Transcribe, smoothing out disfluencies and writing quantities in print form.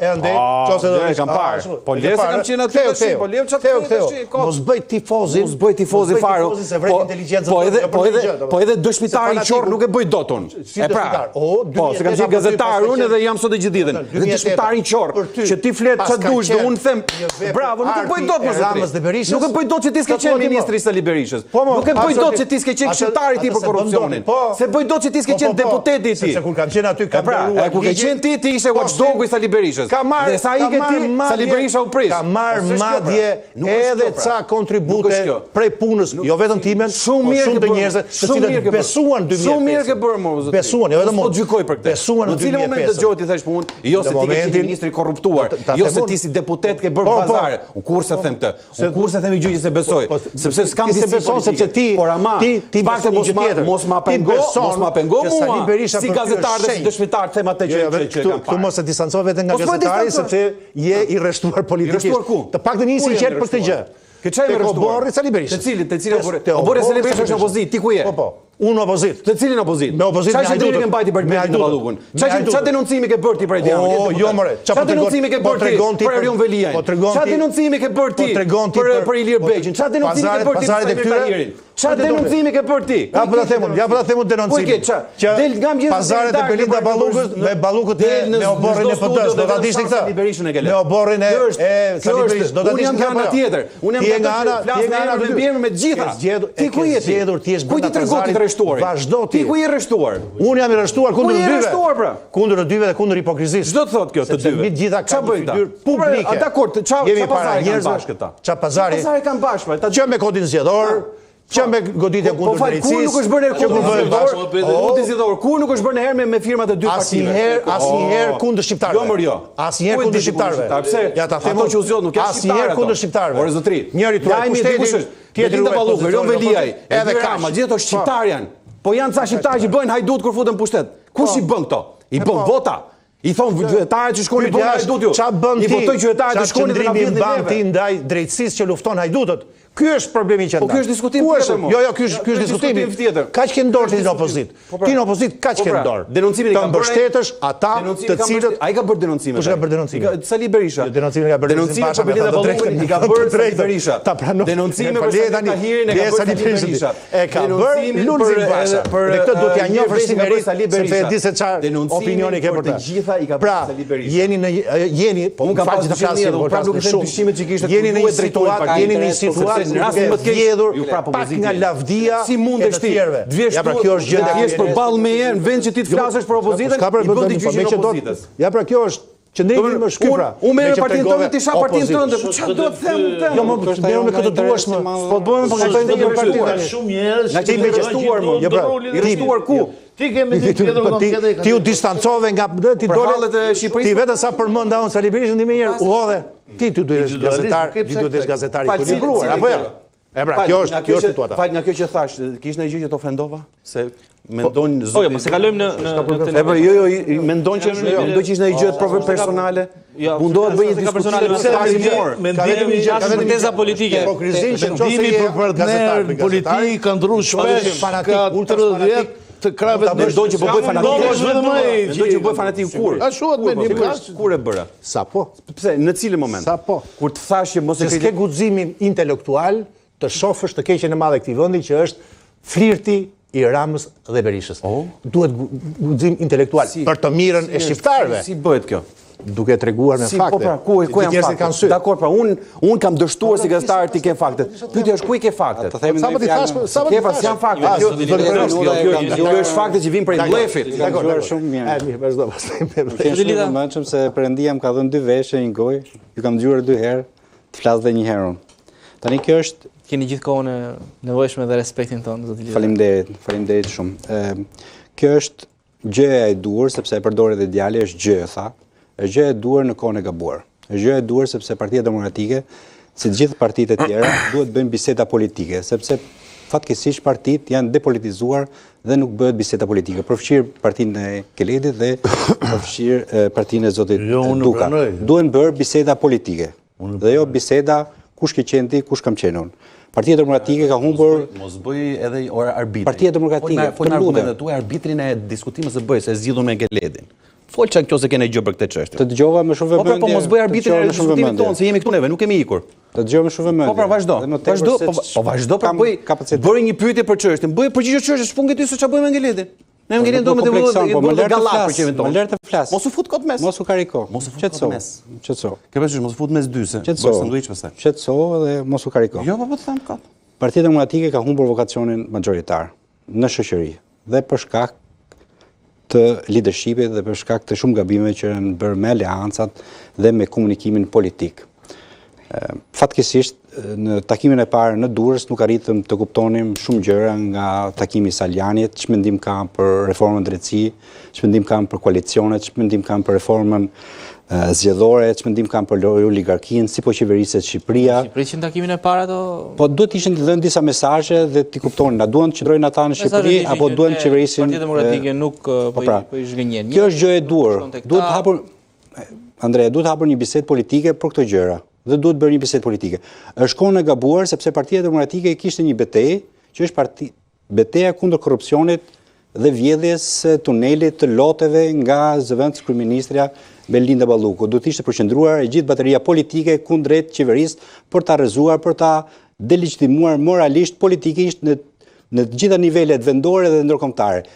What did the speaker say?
e andej, qose dhe kam parë. Po le se kam qenë aty tash, po le çat mos bëj tifozin, fare. Se vret inteligjencën. Po edhe dëshmitari i Qorr nuk e bëj dot unë. E pra. Po, se kam qenë gazetar unë edhe jam sot e gjithë ditën. Dhe dëshmitari i Qorr që ti flet çat dush dhe unë them, bravo, nuk e bëj dot mos. Nuk e bëj dot që ti s'ke qenë ministri i Sali Berishës. Nuk e bëj dot që ti s'ke qenë këshilltari i tij për korrupsionin. Se bëj dot që ti s'ke qenë deputeti i tij. Se kur kam qenë aty kam dëruar. Kur ke qenë ti ishe watchdogu i Sali Berishës. Dhe sa i ke ti, Sali Berisha u pris. Ka marrë madje edhe ca kontribute prej punës, jo vetëm timen, shumë të njerëzve të cilët besuan 2005. Shumë mirë ke bërë më zotëri. Besuan, jo vetëm po gjykoj për këtë. Besuan në 2005. Në cilin moment dëgjoj ti thash punë, jo se ti ke qenë ministri korruptuar, jo se ti si deputet ke bërë bazare. Unë kurse them këtë. Unë kurse them gjë që se besoj, sepse s'kam se beson sepse ti por ama ti bakte mos ma pengo mua si gazetar dhe si dëshmitar them atë që kam parë. Tu mos e distancove vetë nga gazetari sepse je i rreshtuar politikisht. Të paktën një sinqert për këtë gjë. Ke çaj me rreshtuar? Oborri Sali Berisha. Te cilin oborri Sali Berisha është opozit, ti ku je? Po. Unë opozit. Të cilin opozit? Me opozit me Hajdutën. Çfarë mbajti për Ballukun Ballukun? Çfarë denuncimi ke bërë ti për Dianën? Jo more. Çfarë denuncimi ke bërë ti për Erion Veliajin? Çfarë denuncimi ke bërë ti për Ilir Beqin? Çfarë denuncimi ke bërë ti për Samir? Çfarë denuncimi ke bërë ti? Ja po ta them denuncimin. Del nga gjithë pazaret e Belinda Ballukut me Ballukut me oborrin e PD-s, do ta dishni këtë. Me oborrin e Sali Berishës, do ta dishni këtë. Ana tjetër. Unë jam nga me bjerë me gjitha. Ti ku je ti? Ku ti tregon ti rreshtuar? Vazhdo ti. Ti ku je rreshtuar? Unë jam i rreshtuar kundër të dyve. Kundër të dyve dhe kundër hipokrizisë. Ç'do të thotë kjo të dyve? Mbi gjitha ka fytyrë publike. Dakor, ç'a pazari kanë bashkë këta? Ç'a pazari? Pazari kanë bashkë, që me kodin zgjedhor, që me goditje kundër drejtësisë. Ku nuk është bërë kodin zgjedhor? Ku nuk është bërë herë me firmat e dy partive? Asnjëherë kundër shqiptarëve. Jo më jo. Asnjëherë kundër shqiptarëve. Pse? Ja ta them ato që u zgjodh nuk janë shqiptarë. Asnjëherë kundër shqiptarëve. Por zotri, njëri tuaj pushtetin, tjetri Ballukun, Erion Veliaj, edhe Kama, gjithë ato shqiptar janë. Po janë ca shqiptarë që bëjnë hajdut kur futen pushtet. Kush i bën këto? I bën vota. I thon qytetarët që shkonin punë hajdut ju. Ç'a bën ti? I votoj qytetarët që shkonin në vend ban ti ndaj drejtësisë që lufton hajdutët. Ky është problemi që po ky është diskutim tjetër. Jo, ky është diskutimi tjetër. Kaç ke dorë ti në opozit? Ti në opozit kaç ke dorë? Denuncimin e ka bërë mbështetësh ata të cilët ai ka bërë denuncime. Kush ka bërë denuncime? Sali Berisha. Denuncimin e ka bërë denuncime për Belinda Ballukun i ka bërë Sali Berisha. Denuncime për Tahirin e ka bërë Sali Berisha. E ka bërë Lulzim Basha. Dhe këtë do t'ja njofësh si merit sepse e di se çfarë opinioni ke për të. Të gjitha i ka bërë Sali Berisha. Jeni po unë kam pasur të flasim, pra nuk e them dyshimet që kishte jeni në një situatë, jeni në një situatë në rast më të pak nga lavdia si mundesh ti ja pra kjo është gjendja ti je përballë meje në vend që ti të flasësh për opozitën i bën ti gjyqin e opozitës ja pra kjo është qëndrimi më shkypra unë merr partinë tënde ti shoh partinë tënde po çfarë do të them jo më merrem me këtë duash më po të bëjmë po kuptojnë një partinë shumë njerëz na ti me qestuar më jo pra i rrestuar ku ti kemi ti u distancove nga ti dole të Shqipërisë ti vetëm sa përmenda unë Sali Berishën më herë u hodhe ti duhet gazetar i ekuilibruar apo jo e pra, kjo është situata. Fal nga kjo që thash, kish ndonjë gjë që të ofendova? Se mendon zoti. Po, se kalojmë në po jo, mendon që do që ishte ndonjë gjë personale. Mundohet bëj një diskutim personal. Mendimi vetëm teza politike. Mendimi për partner politik ka ndruar shpesh ka 30 të krave të do që po bëj fanatik. Do që bëj fanatik kur? A shohet me një kaç kur e bëra? Sapo. Pse? Në cilin moment? Sapo. Kur të thash që mos e ke guximin intelektual të shofësh të keqen e madhe këtij vendi që është flirti i Ramës dhe Berishës. Duhet guxim intelektual për të mirën e shqiptarëve. Si bëhet kjo? Duke treguar me fakte. Po pra, ku janë faktet? Dakor, pra un kam dështuar si gazetar ti ke faktet. Pyetja është ku i ke faktet? Të themi ndonjë fjalë. Sa ke pas janë faktet. Jo është fakte që vijnë prej bllefit. Dakor, shumë mirë. Mirë, vazhdo pastaj. Është shumë e mëndshëm se Perëndia më ka dhënë 2 veshje, një gojë, ju kam dëgjuar 2 herë, të flas edhe një herë. Tani kjo është keni gjithkohën e nevojshme dhe respektin tonë zoti Lida. Faleminderit shumë. Kjo është gjëja e duhur sepse e përdor edhe djali është gjë, tha. Është gjë e duhur në kohën e gabuar. Është gjë e duhur sepse Partia Demokratike, si të gjithë partitë e tjera, duhet bëjnë biseda politike, sepse fatkeqësisht partitë janë depolitizuar dhe nuk bëhet biseda politike. Përfshir partinë e Keledit dhe përfshir partinë e zotit Duka. Duhen bërë biseda politike. Dhe jo biseda kush ke qenë ti, kush kam qenë unë. Partia Demokratike ka humbur mos bëj edhe orë arbitri. Partia Demokratike, po na argumentet tuaj arbitrin e diskutimit se bëj se zgjidhun me Geledin. Fol çan kjo se kene gjë për këtë çështje. Të dëgjova me shumë vëmendje. Po mos bëj arbitrin e diskutimit tonë, se jemi këtu neve, nuk kemi ikur. Të dëgjova me shumë vëmendje. Po pra vazhdo. Vazhdo pra bëj një pyetje për çështjen. Bëj përgjigje çështjes, s'po ngeti se ç'a bëjmë me Ngeledin. Ne Ngeledin do të bëjmë gallat për çemin tonë. Më lër të flas. Mos u fut kot mes. Mos u kariko. Mos u fut kot mes. Qetso. Ke parasysh mos u fut mes dy se. Qetso. Sanduiç pastaj. Qetso dhe mos u kariko. Jo, po të them kot. Partia Demokratike ka humbur vokacionin majoritar në shoqëri dhe për shkak të leadershipit dhe për shkak të shumë gabimeve që janë bërë me aleancat dhe me komunikimin politik. Fatkeqësisht në takimin e parë në Durrës nuk arritëm të kuptonim shumë gjëra nga takimi i Saljanit, ç'mendim kanë për reformën drejtësi, ç'mendim kanë për koalicionet, ç'mendim kanë për reformën zgjedhore, ç'mendim kanë për oligarkinë, si po qeveriset Shqipëria. Prishin takimin e parë ato. Po duhet ishin të dhënë disa mesazhe dhe ti kuptonin, a duan të qëndrojnë ata në Shqipëri apo duan të qeverisin. Partia Demokratike nuk po i zhgënjen. Kjo është gjë e duhur. Duhet të hapur Andrea, duhet të hapur një bisedë politike për këto gjëra dhe duhet bërë një bisedë politike. Është kohë e gabuar sepse Partia Demokratike kishte një betejë që është betejë kundër korrupsionit dhe vjedhjes tunelit të loteve nga zëvendës kryeministrja Belinda Balluku. Duhet ishte përqendruar e gjithë bateria politike kundrejt qeverisë për ta rrezuar, për ta delegitimuar moralisht, politikisht në të gjitha nivelet vendore dhe ndërkombëtare.